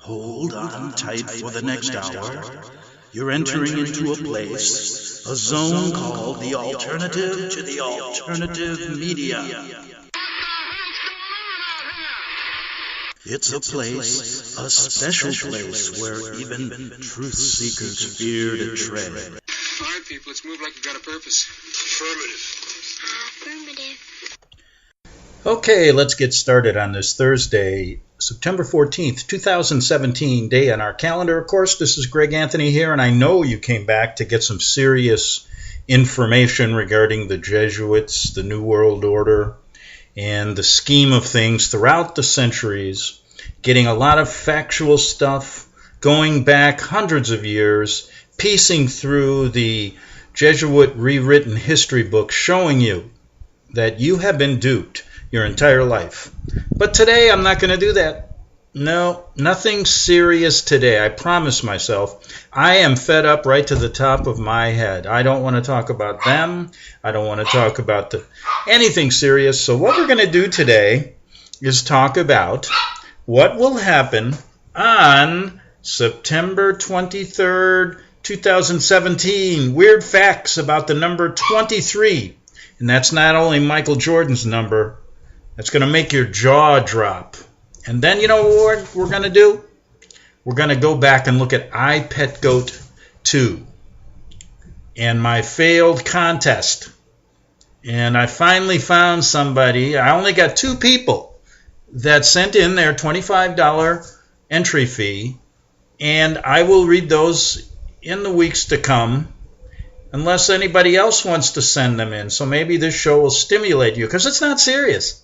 Hold on tight for the next hour. You're entering into a place, a zone called the alternative to the alternative media. It's a place, a special place where even truth seekers fear to tread. All right, people, let's move like we've got a purpose. Affirmative. Okay, let's get started on this Thursday, September 14th, 2017 day on our calendar. Of course, this is Greg Anthony here, and I know you came back to get some serious information regarding the Jesuits, the New World Order, and the scheme of things throughout the centuries, getting a lot of factual stuff, going back hundreds of years, piecing through the Jesuit rewritten history book, showing you that you have been duped your entire life. But today I'm not going to do that. No, nothing serious today. I promise myself. I am fed up right to the top of my head. I don't want to talk about them. I don't want to talk about anything serious. So what we're going to do today is talk about what will happen on September 23rd, 2017. Weird facts about the number 23. And that's not only Michael Jordan's number. That's going to make your jaw drop. And then you know what we're going to do? We're going to go back and look at I Pet Goat 2 and my failed contest. And I finally found somebody. I only got 2 people that sent in their $25 entry fee. And I will read those in the weeks to come, unless anybody else wants to send them in. So maybe this show will stimulate you, because it's not serious.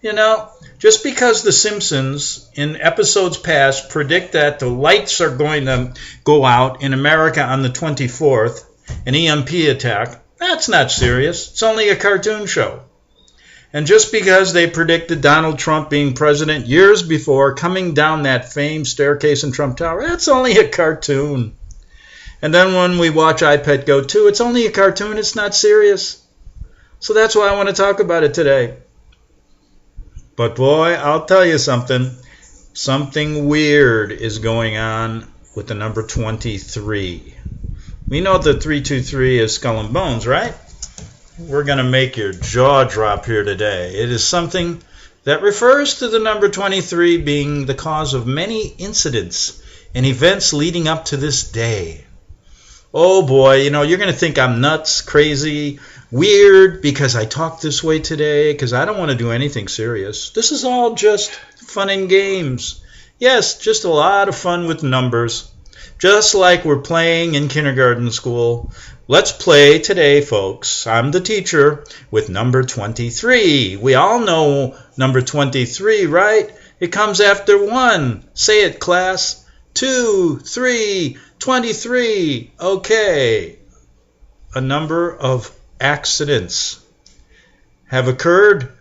You know, just because The Simpsons in episodes past predict that the lights are going to go out in America on the 24th, an EMP attack, that's not serious. It's only a cartoon show. And just because they predicted Donald Trump being president years before, coming down that famed staircase in Trump Tower, that's only a cartoon. And then when we watch I Pet Goat 2, it's only a cartoon, it's not serious. So that's why I want to talk about it today. But boy, I'll tell you something. Something weird is going on with the number 23. We know that 323 is skull and bones, right? We're going to make your jaw drop here today. It is something that refers to the number 23 being the cause of many incidents and events leading up to this day. Oh boy, you know, you're going to think I'm nuts, crazy, weird because I talk this way today, because I don't want to do anything serious. This is all just fun and games. Yes, just a lot of fun with numbers. Just like we're playing in kindergarten school. Let's play today, folks. I'm the teacher with number 23. We all know number 23, right? It comes after 1. Say it, class. 2, 3, 23. Okay. A number of accidents have occurred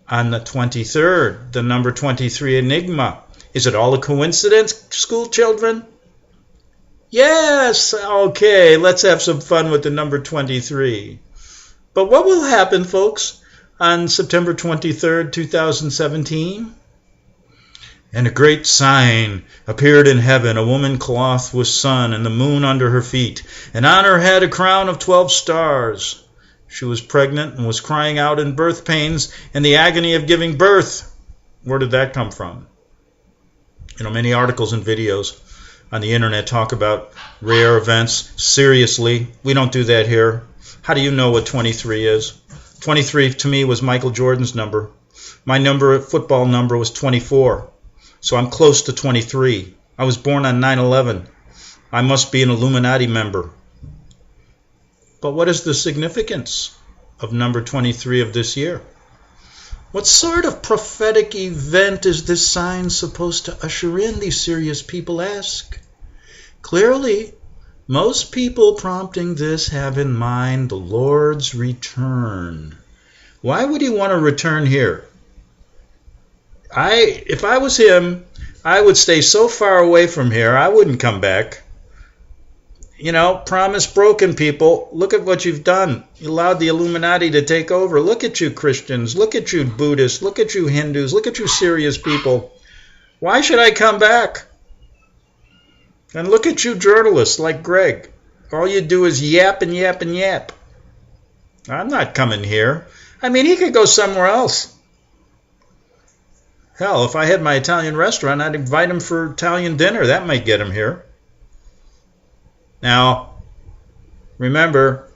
on the 23rd. The number 23 enigma. Is it all a coincidence, school children? Yes. Okay. Let's have some fun with the number 23. But what will happen, folks, on September 23rd, 2017? And a great sign appeared in heaven, a woman clothed with sun and the moon under her feet, and on her head a crown of 12 stars. She was pregnant and was crying out in birth pains and the agony of giving birth. Where did that come from? You know, many articles and videos on the internet talk about rare events. Seriously, we don't do that here. How do you know what 23 is? 23 to me was Michael Jordan's number. My football number was 24. So I'm close to 23. I was born on 9/11. I must be an Illuminati member. But what is the significance of number 23 of this year? What sort of prophetic event is this sign supposed to usher in, these serious people ask? Clearly, most people prompting this have in mind the Lord's return. Why would he want to return here? If I was him, I would stay so far away from here, I wouldn't come back. You know, promise broken, people. Look at what you've done. You allowed the Illuminati to take over. Look at you, Christians. Look at you, Buddhists. Look at you, Hindus. Look at you, serious people. Why should I come back? And look at you journalists like Greg. All you do is yap and yap and yap. I'm not coming here. I mean, he could go somewhere else. Hell, if I had my Italian restaurant, I'd invite him for Italian dinner. That might get him here. Now, remember,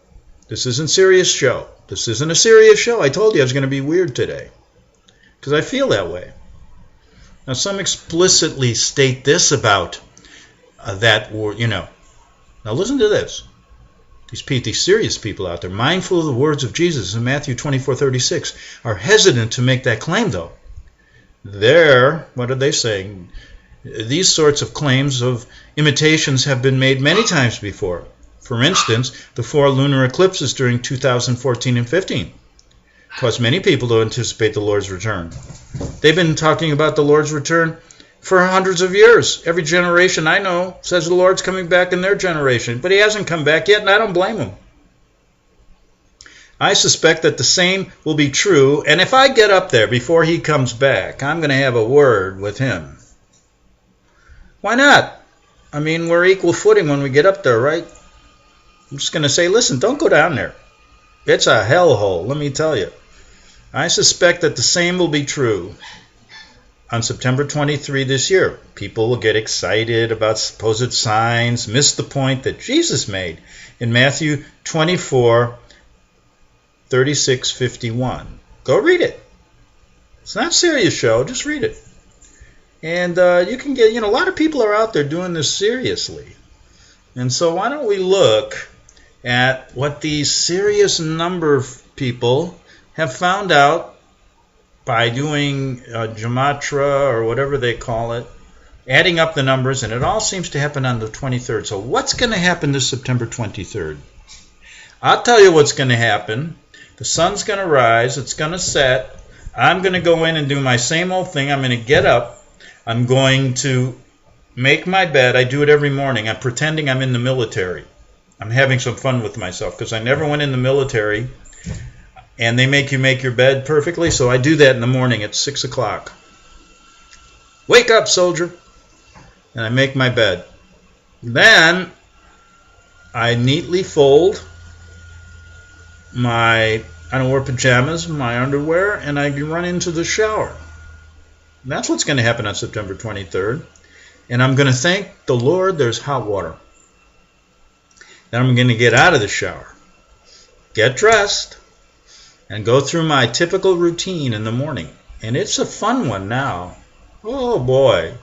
this isn't a serious show. This isn't a serious show. I told you I was going to be weird today because I feel that way. Now, some explicitly state this about that word, Now, listen to this. These serious people out there, mindful of the words of Jesus in Matthew 24:36, are hesitant to make that claim, though. What are they saying? These sorts of claims of imitations have been made many times before. For instance, the 4 lunar eclipses during 2014 and 15 caused many people to anticipate the Lord's return. They've been talking about the Lord's return for hundreds of years. Every generation I know says the Lord's coming back in their generation, but he hasn't come back yet, and I don't blame him. I suspect that the same will be true, and if I get up there before he comes back, I'm going to have a word with him. Why not? I mean, we're equal footing when we get up there, right? I'm just going to say, listen, don't go down there. It's a hellhole, let me tell you. I suspect that the same will be true on September 23 this year. People will get excited about supposed signs, miss the point that Jesus made in Matthew 24:36-51. Go read it. It's not a serious show, just read it. And you can get, a lot of people are out there doing this seriously. And so why don't we look at what these serious number of people have found out by doing gematria or whatever they call it, adding up the numbers, and it all seems to happen on the 23rd. So what's going to happen this September 23rd? I'll tell you what's going to happen. The sun's going to rise. It's going to set. I'm going to go in and do my same old thing. I'm going to get up. I'm going to make my bed. I do it every morning. I'm pretending I'm in the military. I'm having some fun with myself because I never went in the military. And they make you make your bed perfectly, so I do that in the morning at 6 o'clock. Wake up, soldier! And I make my bed. Then I neatly fold I don't wear pajamas, my underwear, and I run into the shower. And that's what's going to happen on September 23rd. And I'm going to thank the Lord there's hot water. Then I'm going to get out of the shower, get dressed, and go through my typical routine in the morning. And it's a fun one now. Oh boy.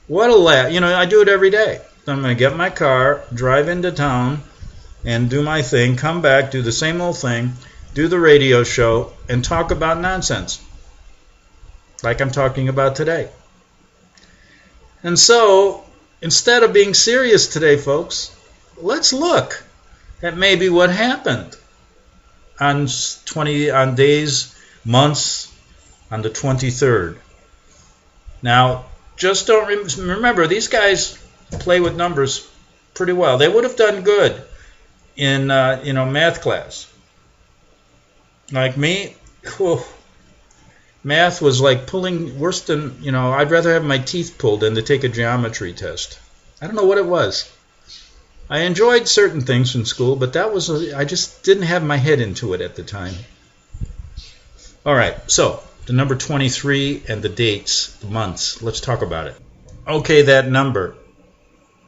What a laugh. I do it every day. I'm going to get my car, drive into town, and do my thing, come back, do the same old thing, do the radio show, and talk about nonsense. Like I'm talking about today. And so, instead of being serious today, folks, let's look at maybe what happened on days, months, on the 23rd. Now, just don't remember, these guys play with numbers pretty well. They would have done good in math class. Like me, math was like pulling worse than, I'd rather have my teeth pulled than to take a geometry test. I don't know what it was. I enjoyed certain things in school, but I just didn't have my head into it at the time. All right, so the number 23 and the dates, the months, let's talk about it. Okay, that number,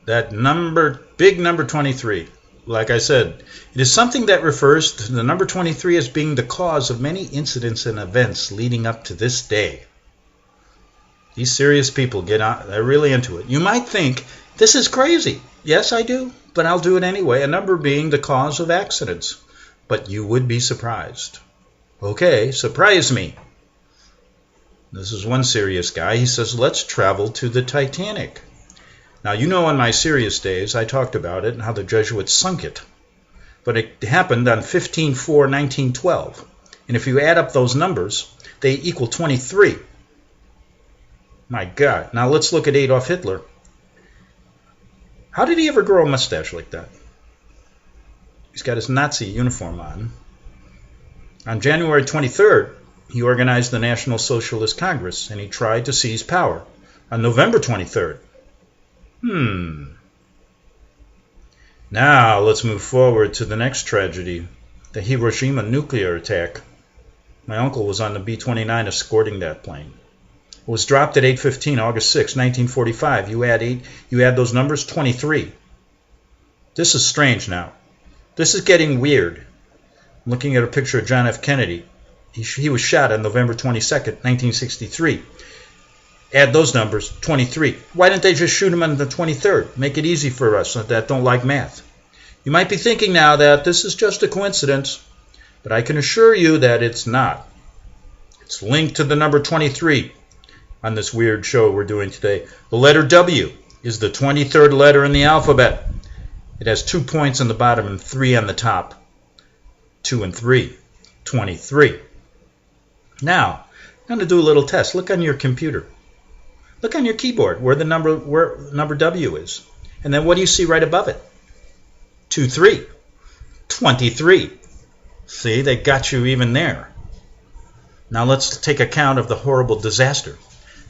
big number 23, like I said, it is something that refers to the number 23 as being the cause of many incidents and events leading up to this day. These serious people they're really into it. You might think, this is crazy. Yes, I do, but I'll do it anyway. A number being the cause of accidents. But you would be surprised. Okay, surprise me. This is one serious guy. He says, let's travel to the Titanic. Now, on my serious days, I talked about it and how the Jesuits sunk it. But it happened on 15/4/1912. And if you add up those numbers, they equal 23. My God. Now let's look at Adolf Hitler. How did he ever grow a mustache like that? He's got his Nazi uniform on. On January 23rd, he organized the National Socialist Congress, and he tried to seize power. On November 23rd, Now let's move forward to the next tragedy, the Hiroshima nuclear attack. My uncle was on the B-29 escorting that plane. It was dropped at 8:15, August 6, 1945. You add those numbers, 23. This is strange now. This is getting weird. I'm looking at a picture of John F. Kennedy. He was shot on November 22nd, 1963. Add those numbers, 23. Why didn't they just shoot him on the 23rd? Make it easy for us that don't like math. You might be thinking now that this is just a coincidence, but I can assure you that it's not. It's linked to the number 23 on this weird show we're doing today. The letter W is the 23rd letter in the alphabet. It has 2 points on the bottom and 3 on the top. 2 and 3. 23. Now, I'm going to do a little test. Look on your computer. Look on your keyboard where number W is. And then what do you see right above it? 23. 23. See, they got you even there. Now let's take account of the horrible disaster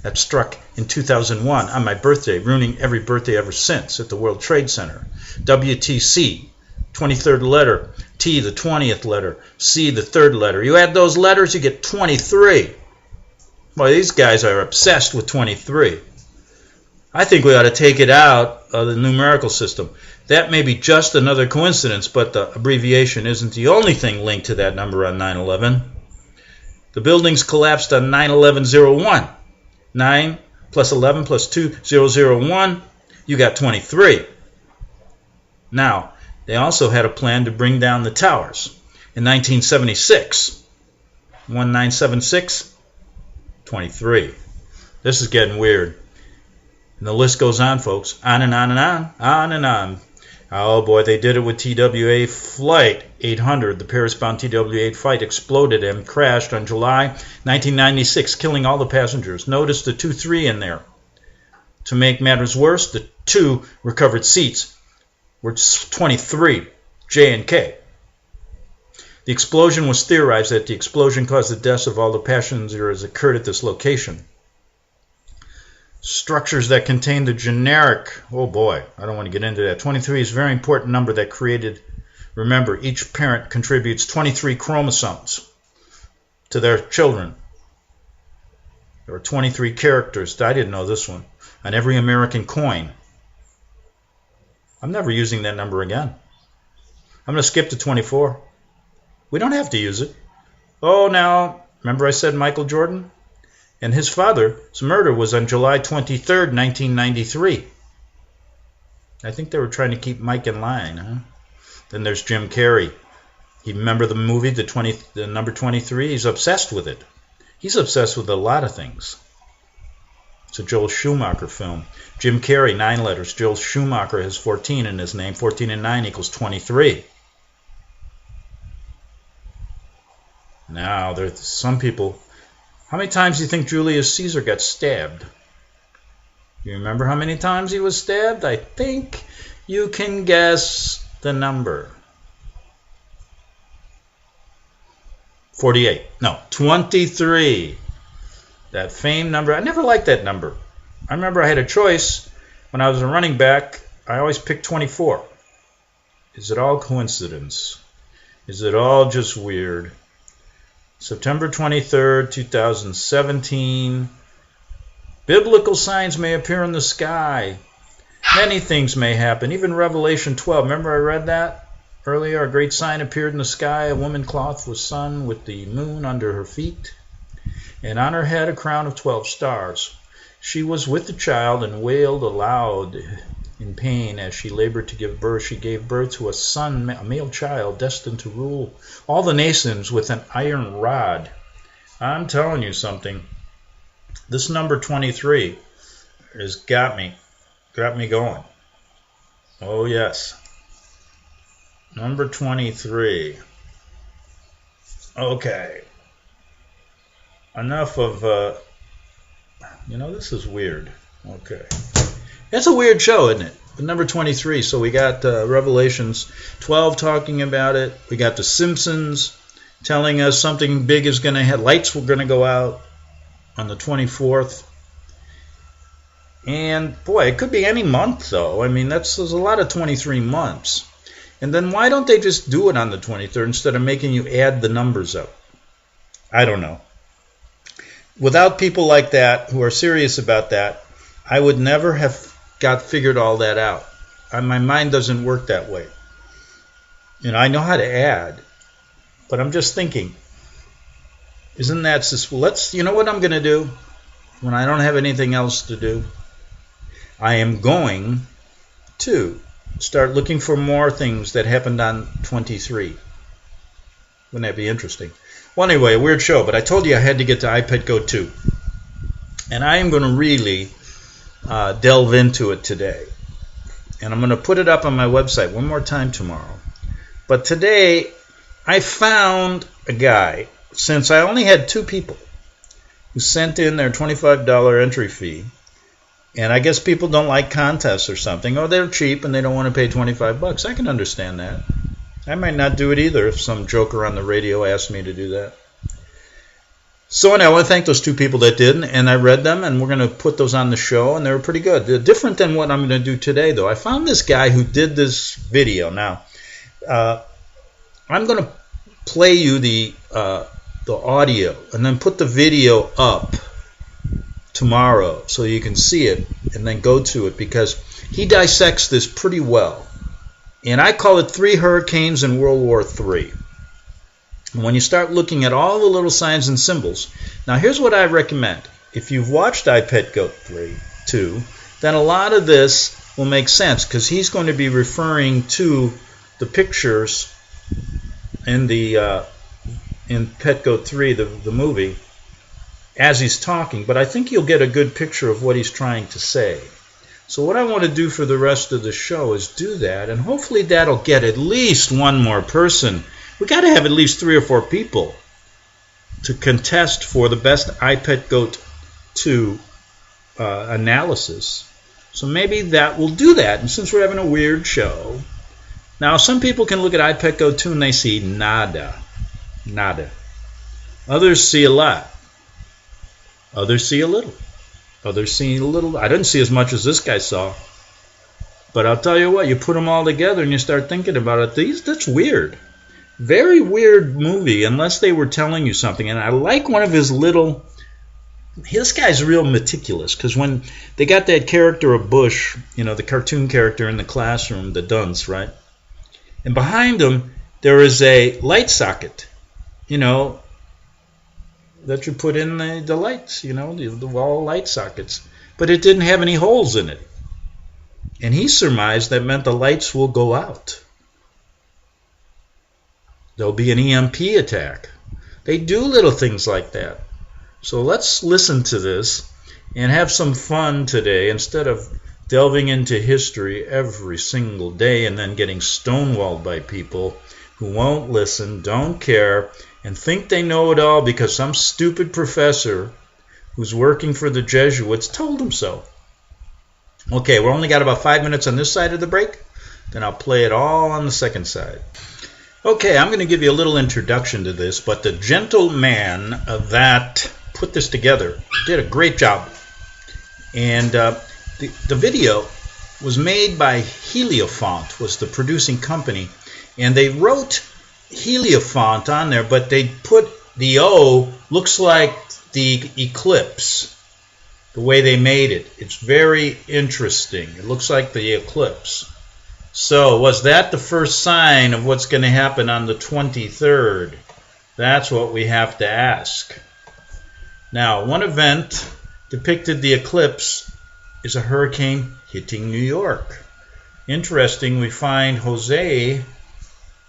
that struck in 2001 on my birthday, ruining every birthday ever since at the World Trade Center. WTC, 23rd letter, T, the 20th letter, C, the 3rd letter. You add those letters, you get 23. Boy, these guys are obsessed with 23. I think we ought to take it out of the numerical system. That may be just another coincidence, but the abbreviation isn't the only thing linked to that number on 9/11. The buildings collapsed on 9/11/01. 9 plus 11 plus 2, 001. You got 23. Now, they also had a plan to bring down the towers in 1976. 1976. 23. This is getting weird. And the list goes on, folks. On and on and on. On and on. Oh boy, they did it with TWA Flight 800. The Paris-bound TWA flight exploded and crashed on July 1996, killing all the passengers. Notice the 2-3 in there. To make matters worse, the 2 recovered seats were 23, J and K. The explosion was theorized that the explosion caused the deaths of all the passengers occurred at this location. Structures that contain the generic, oh boy, I don't want to get into that. 23 is a very important number that created, remember, each parent contributes 23 chromosomes to their children. There are 23 characters, I didn't know this one, on every American coin. I'm never using that number again. I'm going to skip to 24. We don't have to use it. Oh, now, remember I said Michael Jordan? And his father's murder was on July 23rd, 1993. I think they were trying to keep Mike in line, huh? Then there's Jim Carrey. You remember the movie, the number 23? He's obsessed with it. He's obsessed with a lot of things. It's a Joel Schumacher film. Jim Carrey, 9 letters. Joel Schumacher has 14 in his name. 14 and 9 equals 23. Now, there's some people. How many times do you think Julius Caesar got stabbed? You remember how many times he was stabbed? I think you can guess the number. 48. No, 23. That famed number. I never liked that number. I remember I had a choice. When I was a running back, I always picked 24. Is it all coincidence? Is it all just weird? September 23rd, 2017. Biblical signs may appear in the sky. Many things may happen. Even Revelation 12. Remember I read that earlier? A great sign appeared in the sky. A woman clothed with sun with the moon under her feet. And on her head a crown of 12 stars. She was with the child and wailed aloud in pain as she labored to give birth. She gave birth to a son, a male child, destined to rule all the nations with an iron rod. I'm telling you something. This number 23 has got me going. Oh yes. Number 23. Okay. Enough of, this is weird. Okay. It's a weird show, isn't it? The number 23. So we got Revelations 12 talking about it. We got The Simpsons telling us something big is going to happen. Lights were going to go out on the 24th. And boy, it could be any month though. I mean, there's a lot of 23 months. And then why don't they just do it on the 23rd instead of making you add the numbers up? I don't know. Without people like that who are serious about that, I would never have got figured all that out. My mind doesn't work that way. I know how to add, but I'm just thinking, isn't that just, you know what I'm going to do when I don't have anything else to do? I am going to start looking for more things that happened on 23. Wouldn't that be interesting? Well, anyway, a weird show, but I told you I had to get to iPad Go 2. And I am going to really delve into it today. And I'm going to put it up on my website one more time tomorrow. But today, I found a guy, since I only had 2 people who sent in their $25 entry fee, and I guess people don't like contests or something, or they're cheap and they don't want to pay $25. I can understand that. I might not do it either if some joker on the radio asked me to do that. So anyway, I want to thank those 2 people that did, and I read them, and we're going to put those on the show, and they were pretty good. They're different than what I'm going to do today, though. I found this guy who did this video. Now, I'm going to play you the audio and then put the video up tomorrow so you can see it and then go to it, because he dissects this pretty well. And I call it 3 hurricanes in World War III. And when you start looking at all the little signs and symbols, now here's what I recommend. If you've watched iPad Go 2, then a lot of this will make sense, because he's going to be referring to the pictures in in Petco 3, the movie, as he's talking. But I think you'll get a good picture of what he's trying to say. So what I want to do for the rest of the show is do that, and hopefully that'll get at least one more person. We got to have at least 3 or 4 people to contest for the best iPad Go 2 analysis. So maybe that will do that. And since we're having a weird show, now some people can look at iPad Go 2 and they see nada. Others see a lot. Others see a little. Others see a little. I didn't see as much as this guy saw. But I'll tell you what, you put them all together and you start thinking about it. That's weird. Very weird movie, unless they were telling you something. And I like one of his little... This guy's real meticulous, because when they got that character of Bush, the cartoon character in the classroom, the dunce, right? And behind him, there is a light socket, that you put in the lights, the wall light sockets. But it didn't have any holes in it. And he surmised that meant the lights will go out. There'll be an EMP attack. They do little things like that. So let's listen to this and have some fun today, instead of delving into history every single day and then getting stonewalled by people who won't listen, don't care, and think they know it all because some stupid professor who's working for the Jesuits told them so. Okay, we've only got about 5 minutes on this side of the break. Then I'll play it all on the second side. Okay, I'm going to give you a little introduction to this, but the gentleman that put this together did a great job. And the video was made by Heliofont, was the producing company. And they wrote Heliofont on there, but they put the O, looks like the eclipse, the way they made it. It's very interesting. It looks like the eclipse. So, was that the first sign of what's going to happen on the 23rd? That's what we have to ask. Now, one event depicted the eclipse is a hurricane hitting New York. Interesting, we find Jose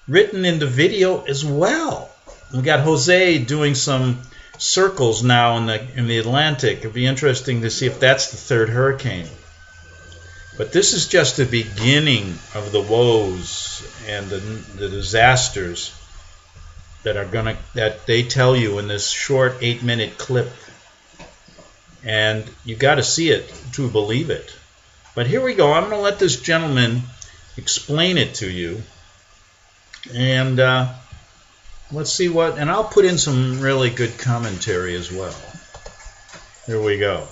written in the video as well. We got Jose doing some circles now in the Atlantic. It'll be interesting to see if that's the 3rd hurricane. But this is just the beginning of the woes and the disasters that they tell you in this short 8-minute clip. And you got to see it to believe it. But here we go. I'm going to let this gentleman explain it to you. And let's see what... And I'll put in some really good commentary as well. Here we go.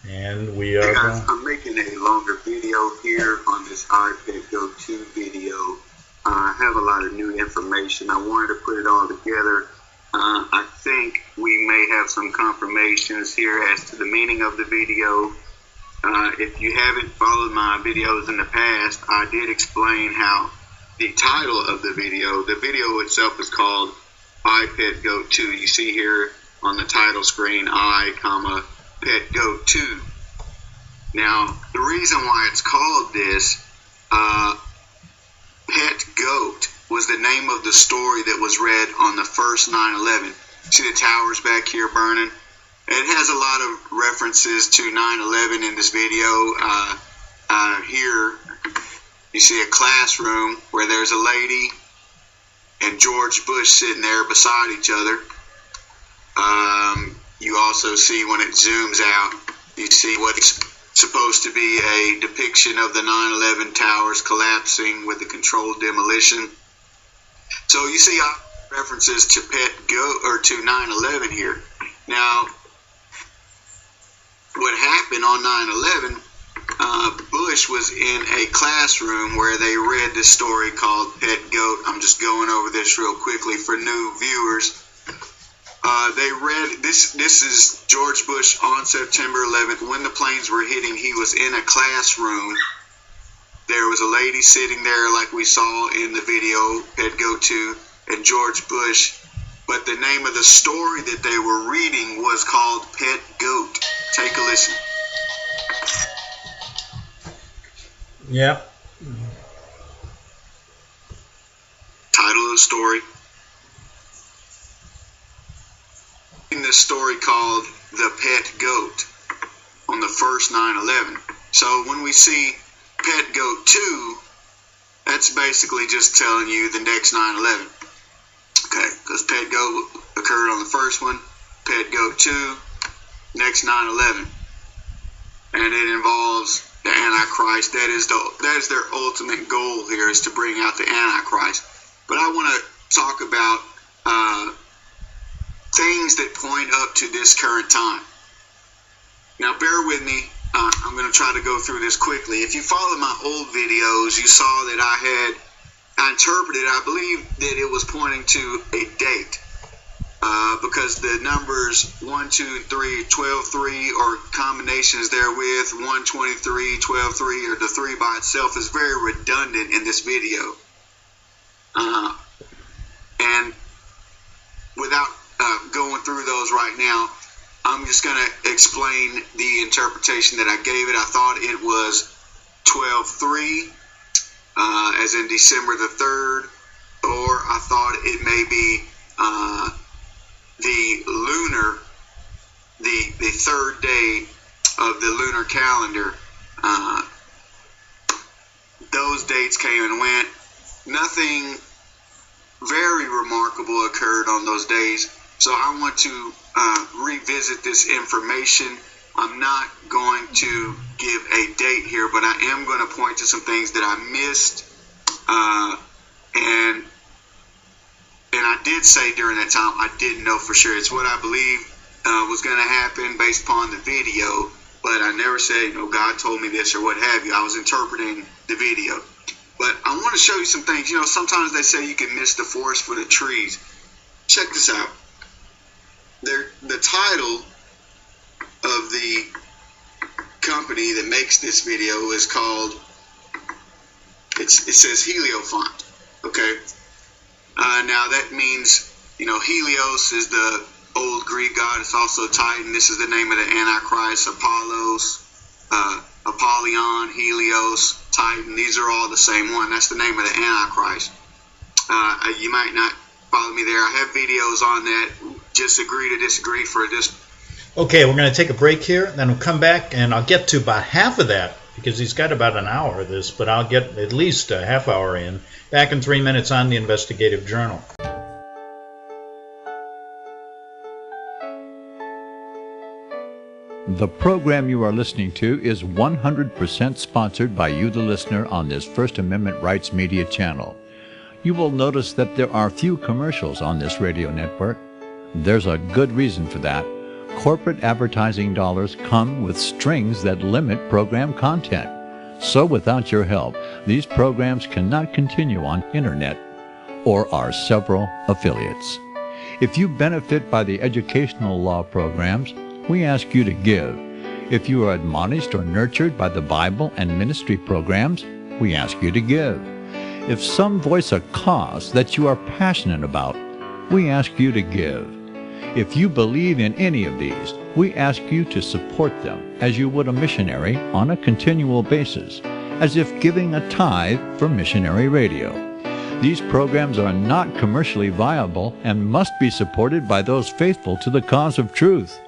And we Hey are... guys, I'm making a longer video here on this iPad Go 2 video. I have a lot of new information. I wanted to put it all together. I think we may have some confirmations here as to the meaning of the video. If you haven't followed my videos in the past, I did explain how the title of the video itself is called iPad Go 2. You see here on the title screen, Pet Go 2. Now, the reason why it's called this, Pet Goat, was the name of the story that was read on the first 9/11. See the towers back here burning? It has a lot of references to 9/11 in this video. Here, you see a classroom where there's a lady and George Bush sitting there beside each other. You also see when it zooms out, you see what's supposed to be a depiction of the 9/11 towers collapsing with a controlled demolition. So you see references to Pet Goat or to 9/11 here. Now, what happened on 9/11? Bush was in a classroom where they read this story called Pet Goat. I'm just going over this real quickly for new viewers. They read this. This is George Bush on September 11th. When the planes were hitting, he was in a classroom. There was a lady sitting there like we saw in the video, Pet Goat 2, and George Bush. But the name of the story that they were reading was called Pet Goat. Take a listen. Yep. Title of the story. In this story called The Pet Goat on the first 9/11. So when we see Pet Goat 2, that's basically just telling you the next 9/11. Okay, because Pet Goat occurred on the first one, Pet Goat 2, next 9/11. And it involves the Antichrist. That is their ultimate goal here, is to bring out the Antichrist. But I want to talk about things that point up to this current time. Now, bear with me. I'm going to try to go through this quickly. If you followed my old videos, you saw that I interpreted, I believe that it was pointing to a date. Because the numbers 1, 2, 3, 12, 3, or combinations therewith, 1, 23, 12, 3, or the 3 by itself is very redundant in this video. And without going through those right now, I'm just going to explain the interpretation that I gave it. I thought it was 12-3, as in December the 3rd, or I thought it may be the third day of the lunar calendar. Those dates came and went. Nothing very remarkable occurred on those days. So I want to revisit this information. I'm not going to give a date here, but I am going to point to some things that I missed. And I did say during that time, I didn't know for sure. It's what I believe was going to happen based upon the video, but I never said, God told me this or what have you. I was interpreting the video. But I want to show you some things. Sometimes they say you can miss the forest for the trees. Check this out. The title of the company that makes this video is called, it says Heliofont. Okay. Now that means, Helios is the old Greek god. It's also Titan. This is the name of the Antichrist, Apollos, Apollyon, Helios, Titan. These are all the same one. That's the name of the Antichrist. You might not follow me there. I have videos on that. Just agree to disagree for this. Okay, we're going to take a break here, then we'll come back, and I'll get to about half of that, because he's got about an hour of this, but I'll get at least a half hour in. Back in 3 minutes on the Investigative Journal. The program you are listening to is 100% sponsored by you, the listener, on this First Amendment Rights Media channel. You will notice that there are few commercials on this radio network. There's a good reason for that. corporate advertising dollars come with strings that limit program content. So without your help, these programs cannot continue on internet or our several affiliates. If you benefit by the educational law programs, we ask you to give. If you are admonished or nurtured by the Bible and ministry programs, we ask you to give. If some voice a cause that you are passionate about, we ask you to give. If you believe in any of these, we ask you to support them as you would a missionary on a continual basis, as if giving a tithe for missionary radio. These programs are not commercially viable and must be supported by those faithful to the cause of truth.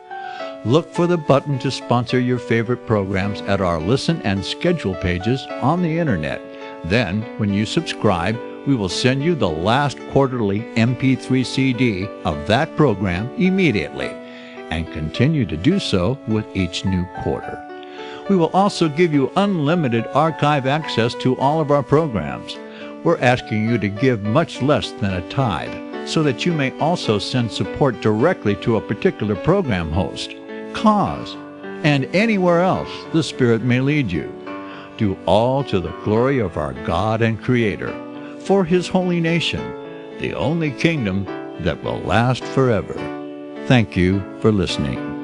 Look for the button to sponsor your favorite programs at our listen and schedule pages on the internet. Then, when you subscribe, we will send you the last quarterly MP3 CD of that program immediately, and continue to do so with each new quarter. We will also give you unlimited archive access to all of our programs. We're asking you to give much less than a tithe, so that you may also send support directly to a particular program host, cause, and anywhere else the Spirit may lead you. Do all to the glory of our God and Creator, for His holy nation, the only kingdom that will last forever. Thank you for listening.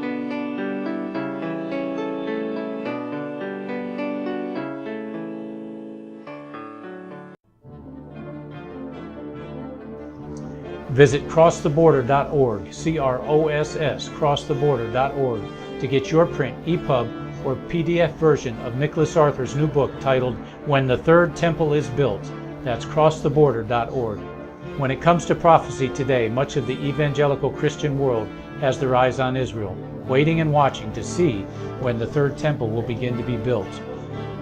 Visit crosstheborder.org, CROSS, crosstheborder.org, to get your print, EPUB, or PDF version of Nicholas Arthur's new book titled When the Third Temple is Built. That's crosstheborder.org. When it comes to prophecy today, much of the evangelical Christian world has their eyes on Israel, waiting and watching to see when the third temple will begin to be built.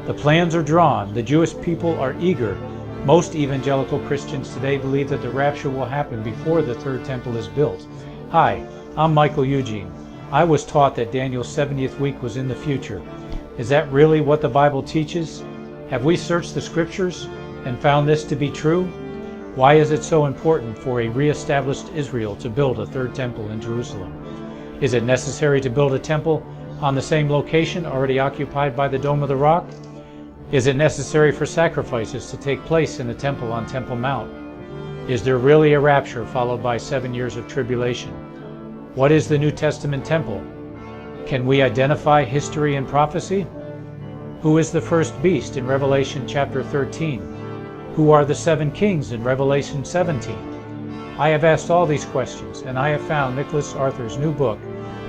The plans are drawn. The Jewish people are eager. Most evangelical Christians today believe that the rapture will happen before the third temple is built. Hi, I'm Michael Eugene. I was taught that Daniel's 70th week was in the future. Is that really what the Bible teaches? Have we searched the scriptures and found this to be true? Why is it so important for a re-established Israel to build a third temple in Jerusalem? Is it necessary to build a temple on the same location already occupied by the Dome of the Rock? Is it necessary for sacrifices to take place in the temple on Temple Mount? Is there really a rapture followed by 7 years of tribulation? What is the New Testament temple? Can we identify history and prophecy? Who is the first beast in Revelation chapter 13? Who are the 7 kings in Revelation 17? I have asked all these questions, and I have found Nicholas Arthur's new book,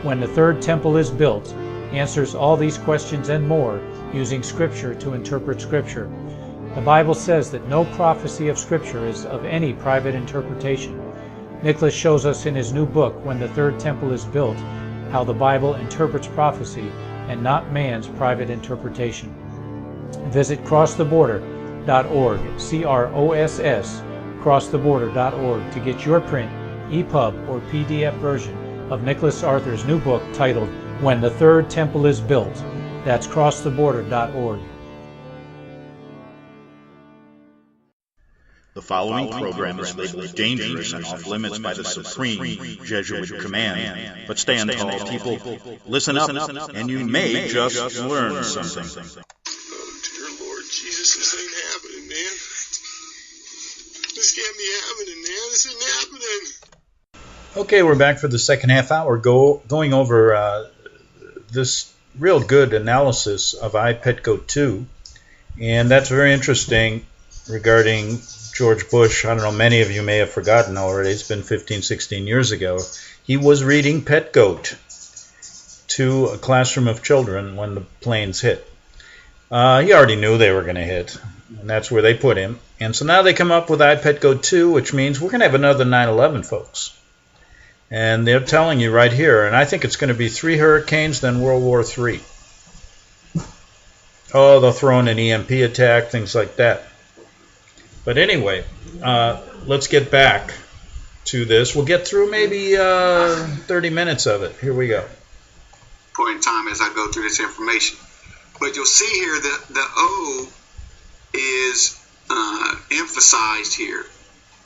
When the Third Temple is Built, answers all these questions and more using Scripture to interpret Scripture. The Bible says that no prophecy of Scripture is of any private interpretation. Nicholas shows us in his new book, When the Third Temple is Built, how the Bible interprets prophecy and not man's private interpretation. Visit crosstheborder.org, CROSS, crosstheborder.org, to get your print, EPUB, or PDF version of Nicholas Arthur's new book titled When the Third Temple is Built. That's crosstheborder.org. The following program is labeled dangerous and off limits by the supreme Jesuit command. But stand tall, people. Listen up, and you may just learn something. Oh, dear Lord Jesus, this ain't happening, man. This can't be happening, man. This isn't happening. Okay, we're back for the second half hour, going over this real good analysis of iPetGo 2. And that's very interesting regarding George Bush. I don't know, many of you may have forgotten already. It's been 15, 16 years ago. He was reading Pet Goat to a classroom of children when the planes hit. He already knew they were going to hit, and that's where they put him. And so now they come up with iPetGo 2, which means we're going to have another 9/11, folks. And they're telling you right here, and I think it's going to be 3 hurricanes, then World War III. Oh, they'll throw in an EMP attack, things like that. But anyway, let's get back to this. We'll get through maybe 30 minutes of it. Here we go. Point in time as I go through this information. But you'll see here that the O is emphasized here.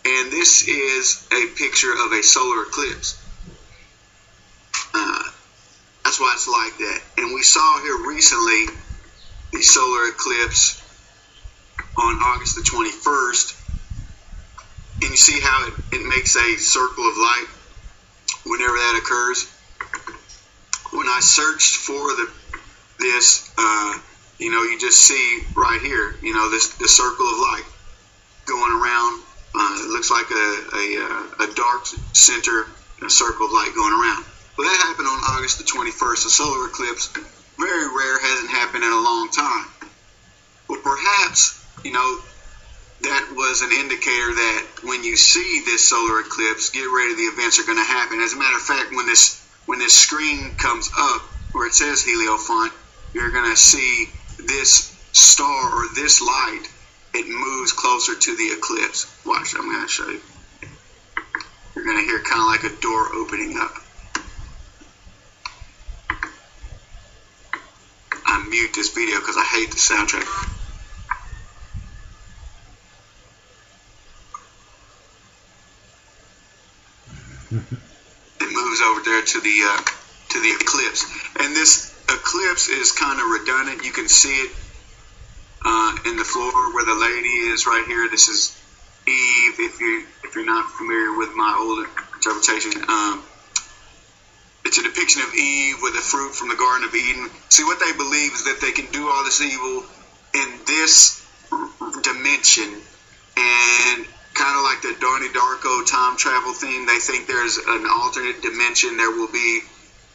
And this is a picture of a solar eclipse. that's why it's like that. And we saw here recently the solar eclipse on August the 21st. And you see how it makes a circle of light whenever that occurs. When I searched for this, you just see right here, the circle of light going around. It looks like a dark center, a circle of light going around. Well, that happened on August the 21st. A solar eclipse, very rare, hasn't happened in a long time. Well, perhaps, that was an indicator that when you see this solar eclipse, get ready, the events are going to happen. As a matter of fact, when this screen comes up where it says Heliofont, you're going to see this star or this light. It moves closer to the eclipse. Watch, I'm going to show you. You're going to hear kind of like a door opening up. I mute this video because I hate the soundtrack. It moves over there to the eclipse, and this eclipse is kind of redundant. You can see it in the floor where the lady is right here. This is Eve. If you're not familiar with my old interpretation, it's a depiction of Eve with the fruit from the Garden of Eden. See, what they believe is that they can do all this evil in this dimension, and kind of like the Donnie Darko time travel theme, they think there's an alternate dimension. There will be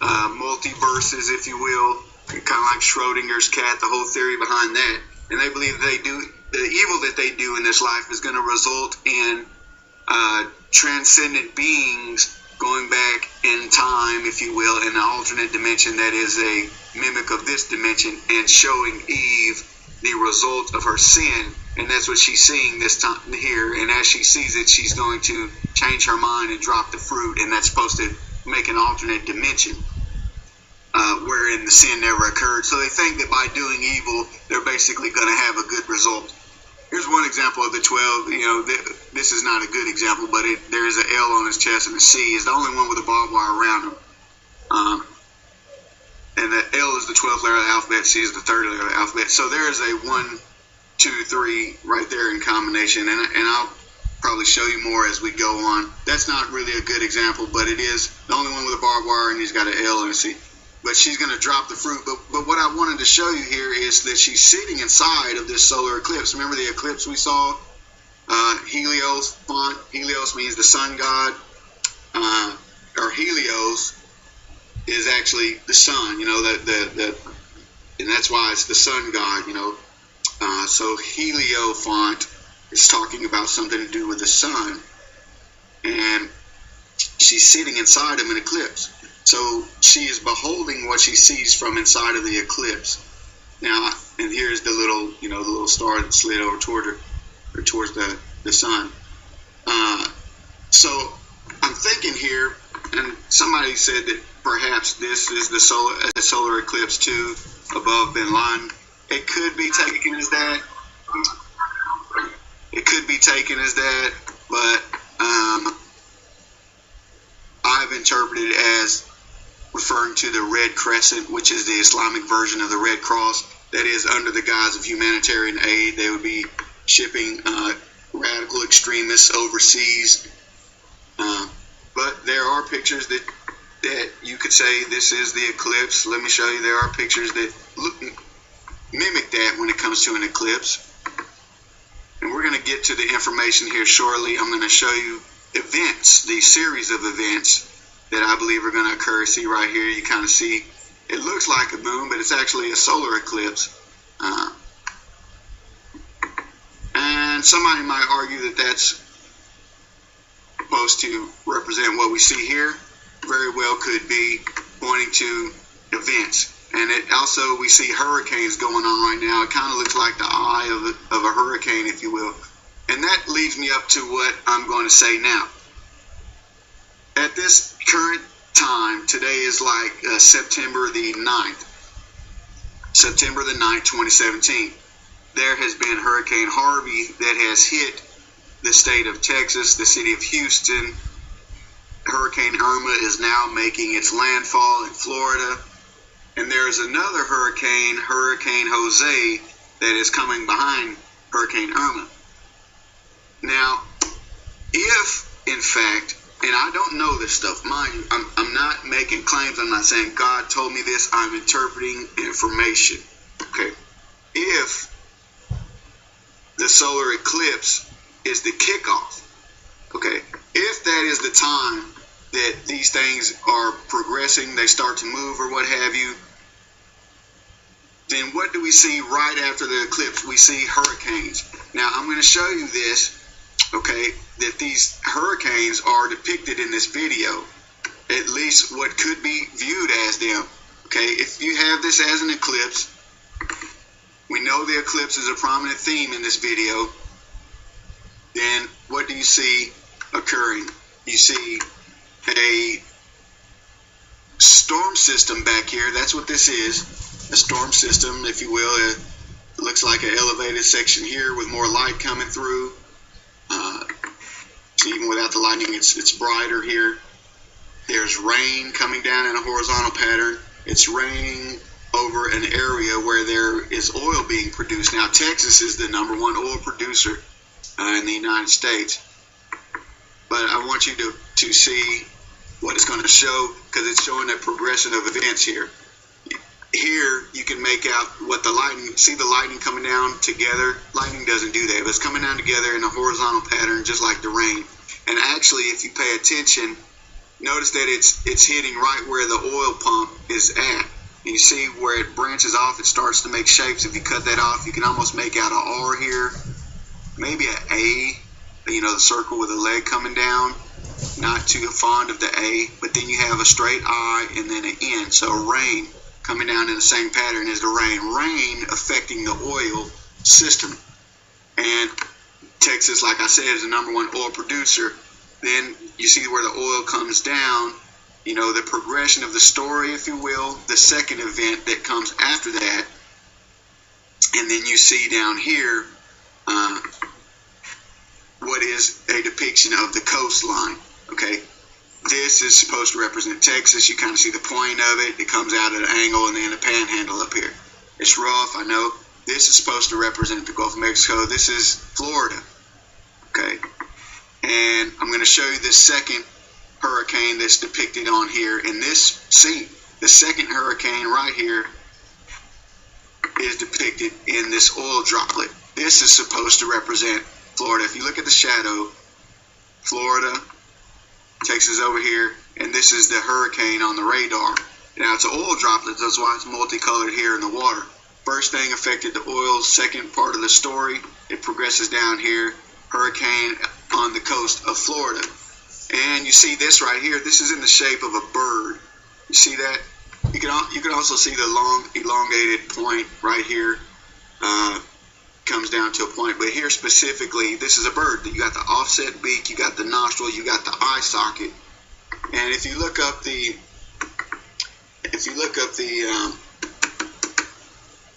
multiverses, if you will, kind of like Schrodinger's cat, the whole theory behind that. And they believe the evil that they do in this life is going to result in transcendent beings going back in time, if you will, in an alternate dimension that is a mimic of this dimension, and showing Eve the result of her sin. And that's what she's seeing this time here. And as she sees it, she's going to change her mind and drop the fruit. And that's supposed to make an alternate dimension wherein the sin never occurred. So they think that by doing evil, they're basically going to have a good result. Here's one example of the 12. This is not a good example, but there is an L on his chest, and the C is the only one with a barbed wire around him. And the L is the 12th letter of the alphabet, C is the 3rd letter of the alphabet. So there is a 1, 2, 3 right there in combination, and I'll probably show you more as we go on. That's not really a good example, but it is the only one with a barbed wire, and he's got an L and a C. But she's going to drop the fruit. But what I wanted to show you here is that she's sitting inside of this solar eclipse. Remember the eclipse we saw? Helios font. Helios means the sun god. Or Helios is actually the sun. And that's why it's the sun god. So Helio font is talking about something to do with the sun, and she's sitting inside of an eclipse. So she is beholding what she sees from inside of the eclipse. Now, and here's the little, the little star that slid over toward her, or towards the sun. So I'm thinking here, and somebody said that perhaps this is the solar eclipse too, above Bin Laden. It could be taken as that. It could be taken as that, but I've interpreted it as referring to the Red Crescent, which is the Islamic version of the Red Cross. That is, under the guise of humanitarian aid, they would be shipping radical extremists overseas. But there are pictures that you could say this is the eclipse. Let me show you. There are pictures that mimic that when it comes to an eclipse. And we're going to get to the information here shortly. I'm going to show you events, the series of events that I believe are going to occur. See right here, you kind of see, it looks like a moon, but it's actually a solar eclipse. And somebody might argue that that's supposed to represent what we see here. Very well could be pointing to events. And it also, we see hurricanes going on right now. It kind of looks like the eye of a hurricane, if you will. And that leads me up to what I'm going to say now. At this current time, today is like September the 9th. September the 9th, 2017. There has been Hurricane Harvey that has hit the state of Texas, the city of Houston. Hurricane Irma is now making its landfall in Florida. And there's another hurricane, Hurricane Jose, that is coming behind Hurricane Irma. Now, if, in fact, and I don't know this stuff, mind you, I'm not making claims, I'm not saying God told me this, I'm interpreting information, okay? If the solar eclipse is the kickoff, okay, if that is the time that these things are progressing, they start to move or what have you, then what do we see right after the eclipse? We see hurricanes. Now, I'm going to show you this, okay, that these hurricanes are depicted in this video, at least what could be viewed as them, okay? If you have this as an eclipse, we know the eclipse is a prominent theme in this video, then what do you see occurring? You see a storm system back here. That's what this is, a storm system, if you will. It looks like an elevated section here with more light coming through. Even without the lightning, it's brighter here. There's rain coming down in a horizontal pattern. It's raining over an area where there is oil being produced. Now, Texas is the #1 oil producer in the United States. But I want you to see what it's going to show, because it's showing a progression of events here. Here, you can make out what the lightning, see the lightning coming down together? Lightning doesn't do that, but it's coming down together in a horizontal pattern, just like the rain. And actually, if you pay attention, notice that it's hitting right where the oil pump is at. And you see where it branches off, it starts to make shapes. If you cut that off, you can almost make out an R here, maybe an A, you know, the circle with a leg coming down. Not too fond of the A, but then you have a straight I and then an N. So rain coming down in the same pattern as the rain. Rain affecting the oil system. And Texas, like I said, is the #1 oil producer. Then you see where the oil comes down, you know, the progression of the story, if you will, the second event that comes after that. And then you see down here what is a depiction of the coastline, okay? This is supposed to represent Texas. You kind of see the point of it. It comes out at an angle, and then a panhandle up here. It's rough, I know. This is supposed to represent the Gulf of Mexico. This is Florida, okay? And I'm going to show you this second hurricane that's depicted on here in this scene. The second hurricane right here is depicted in this oil droplet. This is supposed to represent Florida. If you look at the shadow, Florida, Texas over here, and this is the hurricane on the radar. Now, it's an oil droplet, that's why it's multicolored here in the water. First thing affected the oil, second part of the story, it progresses down here, hurricane on the coast of Florida. And you see this right here, this is in the shape of a bird. You see that? You can also see the long elongated point right here. Comes down to a point, but here specifically, this is a bird. You got the offset beak, you got the nostril, you got the eye socket. And if you look up the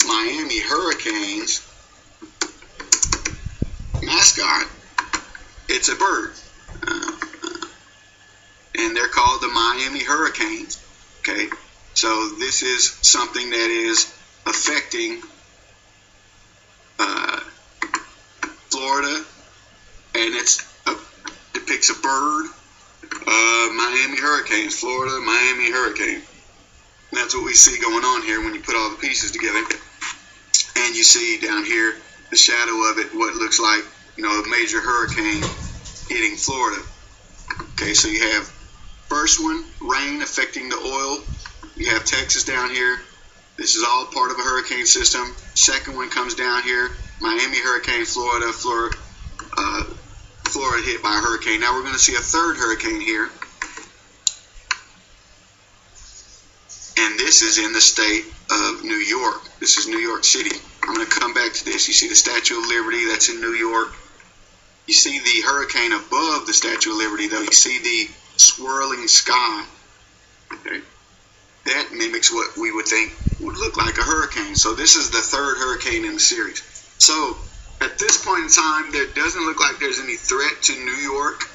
Miami Hurricanes mascot, it's a bird, and they're called the Miami Hurricanes. Okay, so this is something that is affecting Florida, and it depicts a bird. Miami Hurricanes, Florida, Miami Hurricane. And that's what we see going on here when you put all the pieces together. And you see down here the shadow of it, what looks like, you know, a major hurricane hitting Florida. Okay, so you have first one, rain affecting the oil. You have Texas down here. This is all part of a hurricane system. Second one comes down here, Miami Hurricane, Florida hit by a hurricane. Now we're going to see a third hurricane here. And this is in the state of New York. This is New York City. I'm going to come back to this. You see the Statue of Liberty, that's in New York. You see the hurricane above the Statue of Liberty, though. You see the swirling sky. Okay. That mimics what we would think would look like a hurricane. So this is the third hurricane in the series. So at this point in time, there doesn't look like there's any threat to New York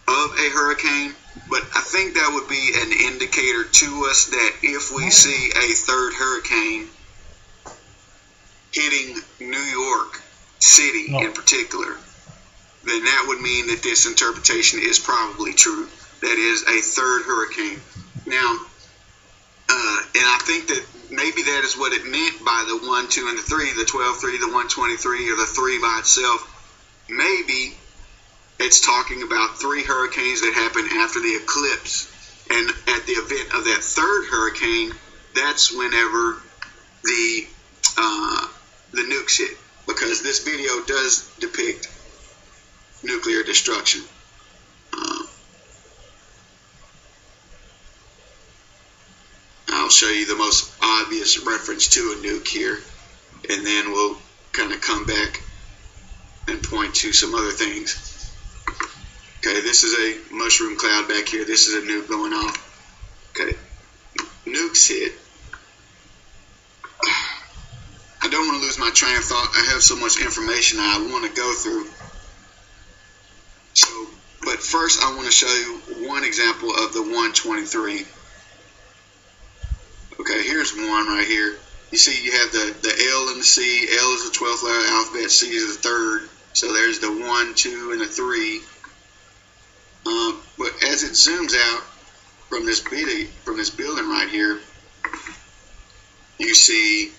of a hurricane, But I think that would be an indicator to us that if we see a third hurricane hitting New York City in particular, then that would mean that this interpretation is probably true. That is a third hurricane. Now, and I think that maybe that is what it meant by the 1, 2, and the 3, the 12, 3, the 123, or the 3 by itself. Maybe it's talking about 3 hurricanes that happened after the eclipse. And at the event of that third hurricane, that's whenever the nukes hit. Because this video does depict nuclear destruction. I'll show you the most obvious reference to a nuke here, and then we'll kind of come back and point to some other things. Okay, this is a mushroom cloud back here. This is a nuke going off. Okay, nukes hit. I don't want to lose my train of thought. I have so much information I want to go through. So, but first I want to show you one example of the 123. Okay, here's one right here. You see you have the L and the C. L is the 12th letter of the alphabet. C is the 3rd. So there's the 1, 2, and the 3. But as it zooms out from this building right here, you see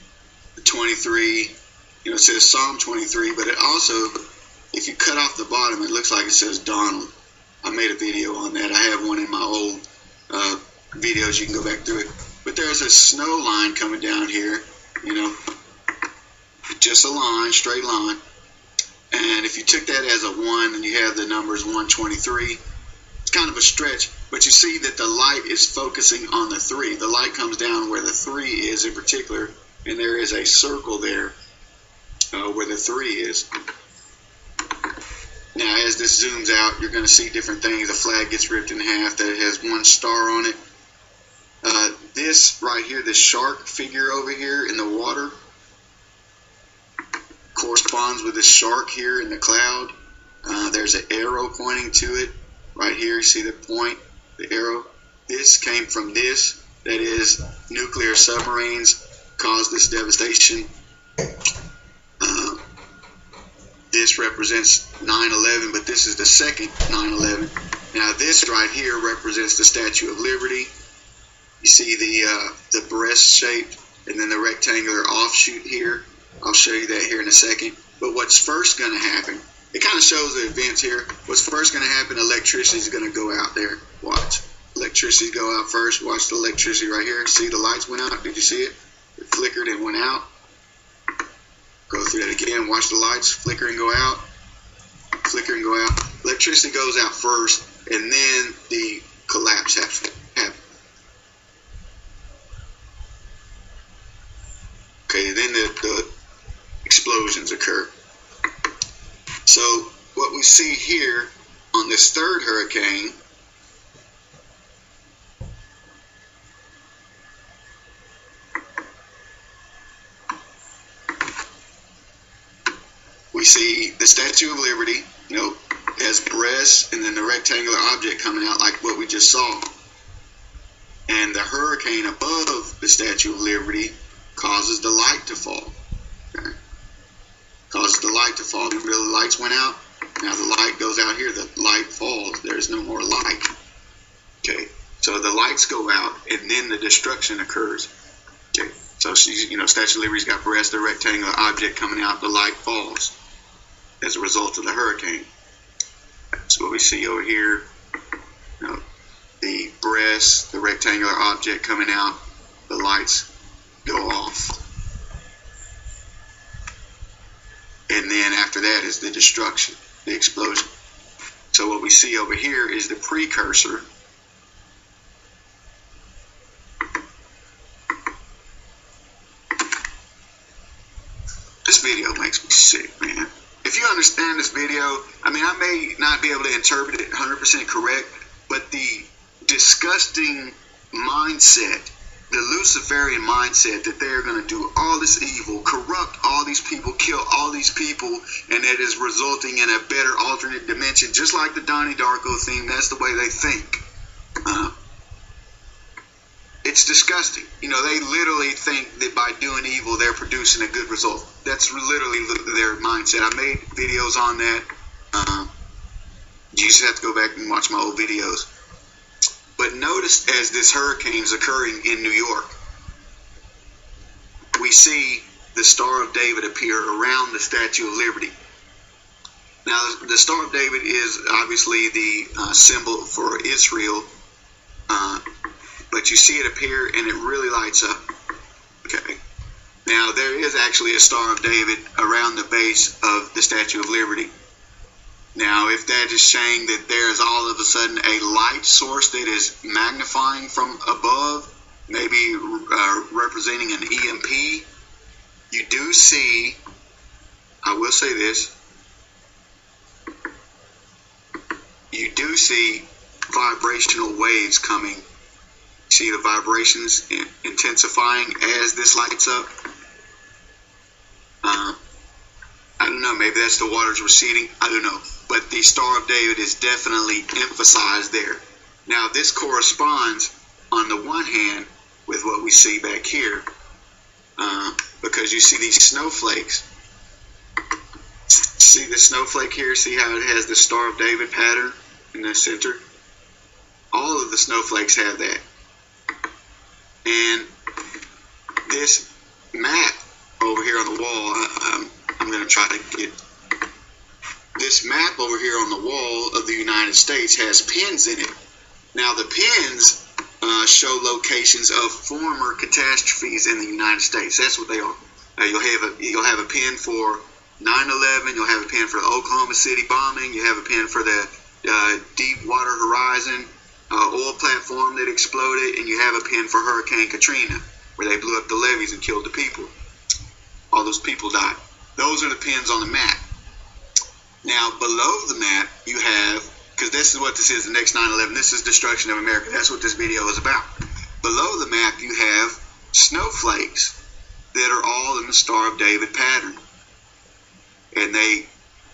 the 23. You know, it says Psalm 23, but it also, if you cut off the bottom, it looks like it says Donald. I made a video on that. I have one in my old videos. You can go back through it. But there's a snow line coming down here, you know, just a line, straight line. And if you took that as a 1 and you have the numbers 123, it's kind of a stretch, but you see that the light is focusing on the 3. The light comes down where the 3 is in particular, and there is a circle there where the 3 is. Now, as this zooms out, you're going to see different things. The flag gets ripped in half, that it has 1 star on it. This right here, this shark figure over here in the water, corresponds with this shark here in the cloud. There's an arrow pointing to it. Right here, you see the point, the arrow. This came from this. That is, nuclear submarines caused this devastation. This represents 9/11, but this is the second 9/11. Now, this right here represents the Statue of Liberty. You see the breast shape and then the rectangular offshoot here. I'll show you that here in a second. But what's first going to happen, it kind of shows the events here. What's first going to happen, electricity is going to go out there. Watch. Electricity go out first. Watch the electricity right here. See the lights went out? Did you see it? It flickered and went out. Go through that again. Watch the lights flicker and go out. Flicker and go out. Electricity goes out first, and then the collapse happens. Okay, then the explosions occur. So what we see here on this third hurricane, we see the Statue of Liberty, you know, has breasts and then the rectangular object coming out like what we just saw. And the hurricane above the Statue of Liberty causes the light to fall. Okay? Causes the light to fall. The lights went out. Now the light goes out here. The light falls. There's no more light. Okay. So the lights go out, and then the destruction occurs. Okay. So she's, you know, Statue of Liberty's got breast, the rectangular object coming out. The light falls as a result of the hurricane. That's what we see over here. You know, the breast, the rectangular object coming out. The lights go off. And then after that is the destruction, the explosion. So what we see over here is the precursor. This video makes me sick, man. If you understand this video, I mean, I may not be able to interpret it 100% correct, but the disgusting mindset, the Luciferian mindset that they're going to do all this evil, corrupt all these people, kill all these people, and it is resulting in a better alternate dimension, just like the Donnie Darko theme. That's the way they think. It's disgusting. You know, they literally think that by doing evil, they're producing a good result. That's literally their mindset. I made videos on that. You just have to go back and watch my old videos. But notice as this hurricane is occurring in New York, we see the Star of David appear around the Statue of Liberty. Now, the Star of David is obviously the symbol for Israel, but you see it appear and it really lights up. Okay. Now, there is actually a Star of David around the base of the Statue of Liberty. Now, if that is saying that there is all of a sudden a light source that is magnifying from above, maybe representing an EMP, you do see, I will say this, you do see vibrational waves coming. See the vibrations intensifying as this lights up? I don't know, maybe that's the waters receding, I don't know. But the Star of David is definitely emphasized there. Now, this corresponds, on the one hand, with what we see back here, because you see these snowflakes. See the snowflake here? See how it has the Star of David pattern in the center? All of the snowflakes have that. And this map over here on the wall, I'm going to try to get this map over here on the wall of the United States has pins in it. Now the pins show locations of former catastrophes in the United States. That's what they are. You'll have a pin for 9/11. You'll have a pin for the Oklahoma City bombing. You have a pin for the Deepwater Horizon oil platform that exploded, and you have a pin for Hurricane Katrina, where they blew up the levees and killed the people. All those people died. Those are the pins on the map. Now, below the map, you have, because this is what this is, the next 9/11, this is destruction of America. That's what this video is about. Below the map, you have snowflakes that are all in the Star of David pattern. And they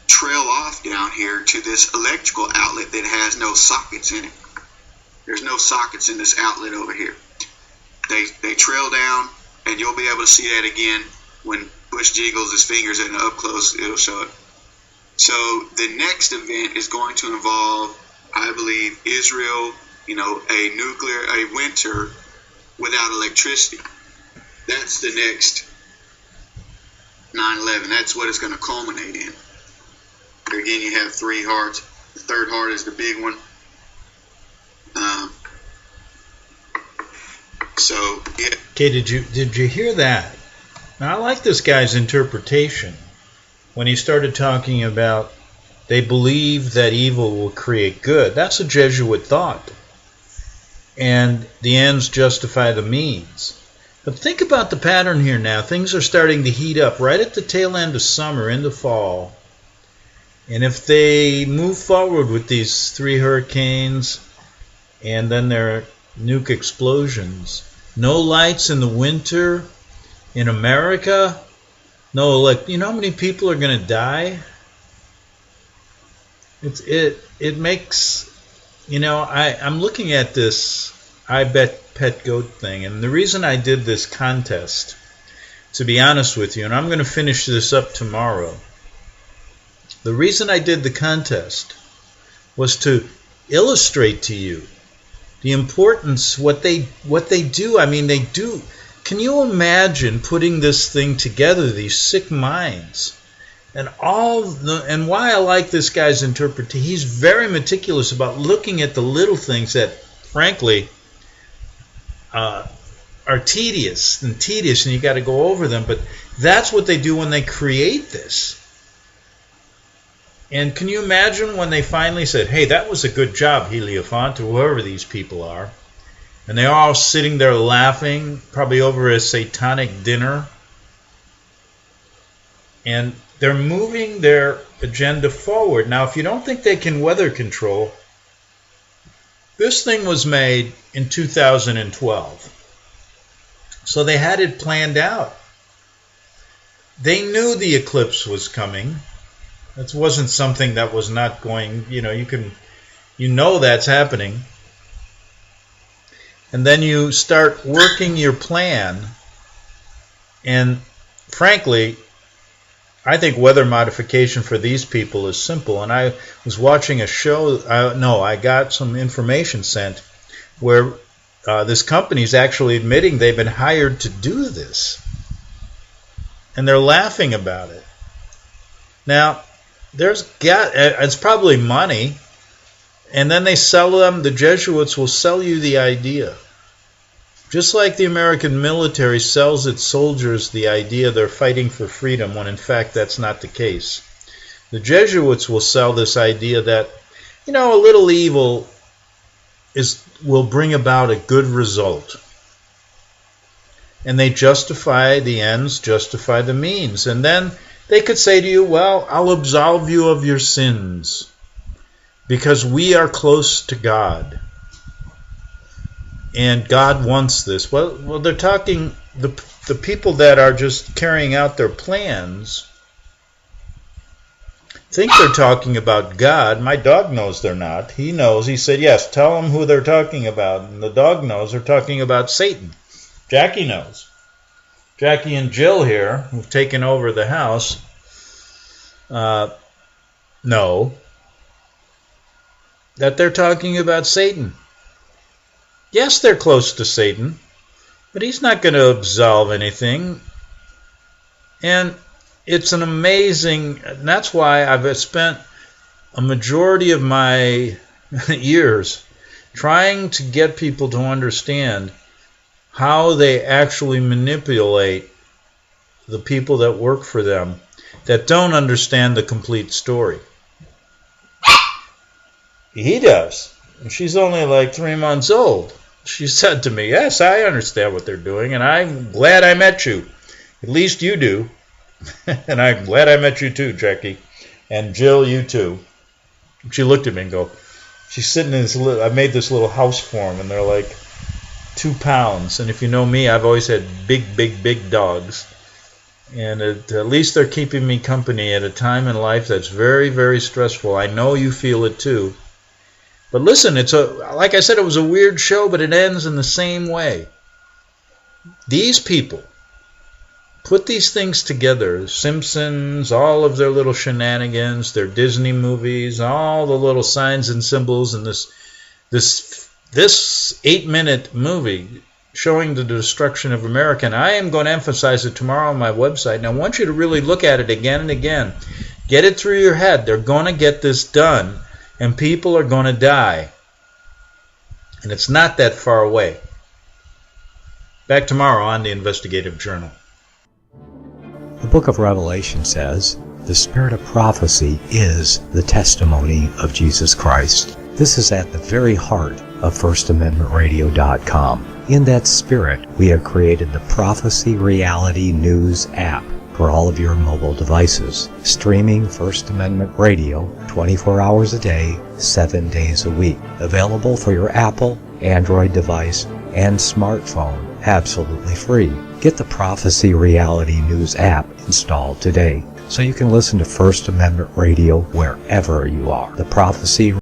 trail off down here to this electrical outlet that has no sockets in it. There's no sockets in this outlet over here. They trail down, and you'll be able to see that again when Bush jiggles his fingers and up close, it'll show it. So the next event is going to involve, I believe, Israel, a winter without electricity. That's the next 9/11. That's what it's going to culminate in. Again, you have three hearts. The third heart is the big one. Yeah. Okay, did you hear that? Now, I like this guy's interpretation when he started talking about they believe that evil will create good. That's a Jesuit thought. And the ends justify the means. But think about the pattern here now. Things are starting to heat up right at the tail end of summer into fall. And if they move forward with these 3 hurricanes and then their nuke explosions, no lights in the winter in America, you know how many people are going to die? It makes, I'm looking at this I bet pet goat thing, and the reason I did this contest, to be honest with you, and I'm going to finish this up tomorrow, the reason I did the contest was to illustrate to you the importance, what they do. I mean, they do. Can you imagine putting this thing together, these sick minds? And why I like this guy's interpretation, he's very meticulous about looking at the little things that, frankly, are tedious, and you got to go over them. But that's what they do when they create this. And can you imagine when they finally said, hey, that was a good job, Heliofant, or whoever these people are. And they're all sitting there laughing, probably over a satanic dinner. And they're moving their agenda forward. Now, if you don't think they can weather control, this thing was made in 2012. So they had it planned out. They knew the eclipse was coming. That wasn't something that was not going, that's happening. and then you start working your plan. And frankly, I think weather modification for these people is simple. And I was watching a show, I got some information sent where this company is actually admitting they've been hired to do this. And they're laughing about it. Now, it's probably money. And then they sell them, the Jesuits will sell you the idea. Just like the American military sells its soldiers the idea they're fighting for freedom, when in fact that's not the case. The Jesuits will sell this idea that, a little evil will bring about a good result. And they justify the ends, justify the means. And then they could say to you, well, I'll absolve you of your sins because we are close to God. And God wants this. Well, they're talking, the people that are just carrying out their plans think they're talking about God. My dog knows they're not. He knows. He said, yes, tell them who they're talking about. And the dog knows they're talking about Satan. Jackie knows. Jackie and Jill here, who've taken over the house, know that they're talking about Satan. Yes, they're close to Satan, but he's not going to absolve anything. And it's an amazing, and that's why I've spent a majority of my years trying to get people to understand how they actually manipulate the people that work for them that don't understand the complete story. He does. And she's only like 3 months old. She said to me, yes, I understand what they're doing, and I'm glad I met you. At least you do. And I'm glad I met you too, Jackie. And Jill, you too. She looked at me and go, she's sitting in this little, I made this little house for them, and they're like 2 pounds. And if you know me, I've always had big dogs. And at least they're keeping me company at a time in life that's very, very stressful. I know you feel it too. But listen, like I said, it was a weird show, but it ends in the same way. These people put these things together, Simpsons, all of their little shenanigans, their Disney movies, all the little signs and symbols, and this 8-minute movie showing the destruction of America. And I am going to emphasize it tomorrow on my website. And I want you to really look at it again and again. Get it through your head. They're going to get this done. And people are going to die. And it's not that far away. Back tomorrow on the Investigative Journal. The book of Revelation says, the spirit of prophecy is the testimony of Jesus Christ. This is at the very heart of FirstAmendmentRadio.com. In that spirit, we have created the Prophecy Reality News app for all of your mobile devices, streaming First Amendment Radio 24 hours a day, 7 days a week. Available for your Apple, Android device, and smartphone, absolutely free. Get the Prophecy Reality News app installed today so you can listen to First Amendment Radio wherever you are. The Prophecy.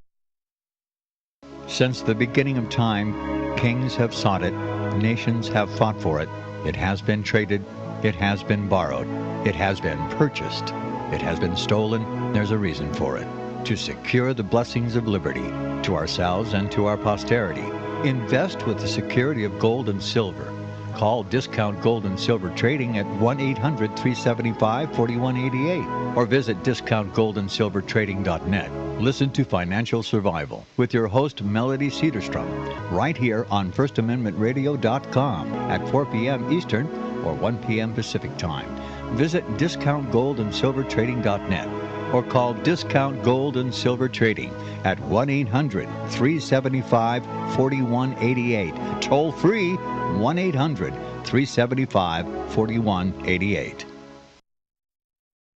Since the beginning of time, kings have sought it, nations have fought for it. It has been traded, it has been borrowed, it has been purchased, it has been stolen. There's a reason for it. To secure the blessings of liberty to ourselves and to our posterity. Invest with the security of gold and silver. Call Discount Gold and Silver Trading at 1-800-375-4188 or visit discountgoldandsilvertrading.net. Listen to Financial Survival with your host Melody Cedarstrom right here on FirstAmendmentRadio.com at 4 p.m. Eastern or 1 p.m. Pacific Time. Visit discountgoldandsilvertrading.net or call Discount Gold and Silver Trading at 1-800-375-4188. Toll free 1-800-375-4188.